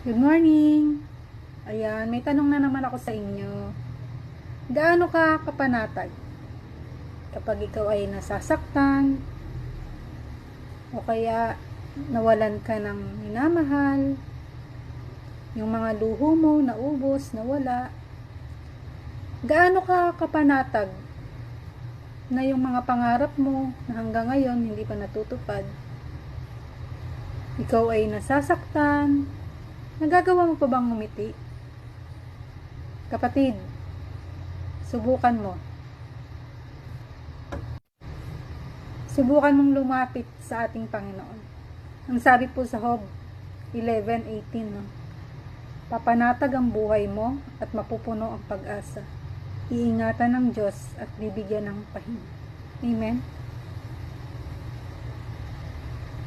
Good morning! Ayan, may tanong na naman ako sa inyo. Gaano ka kapanatag kapag ikaw ay nasasaktan o kaya nawalan ka ng minamahal, yung mga luho mo naubos, nawala? Gaano ka kapanatag na yung mga pangarap mo na hanggang ngayon hindi pa natutupad? Ikaw ay nasasaktan, nagagawa mo pa bang ngumiti? Kapatid, subukan mo. Subukan mong lumapit sa ating Panginoon. Ang sabi po sa Job 11:18, no? Papanatag ang buhay mo at mapupuno ang pag-asa. Iingatan ng Diyos at bibigyan ng pahinga. Amen?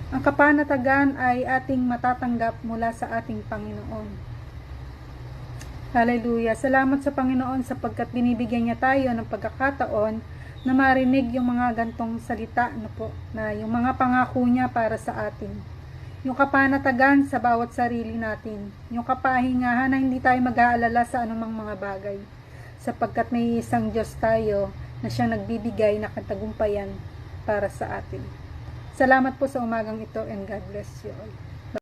Ang kapanatagan ay ating matatanggap mula sa ating Panginoon. Hallelujah! Salamat sa Panginoon sapagkat binibigyan niya tayo ng pagkakataon na marinig yung mga gantong salita na yung mga pangako niya para sa atin. Yung kapanatagan sa bawat sarili natin. Yung kapahingahan na hindi tayo mag-aalala sa anumang mga bagay. Sapagkat may isang Diyos tayo na siyang nagbibigay na katagumpayan para sa atin. Salamat po sa umagang ito and God bless you all.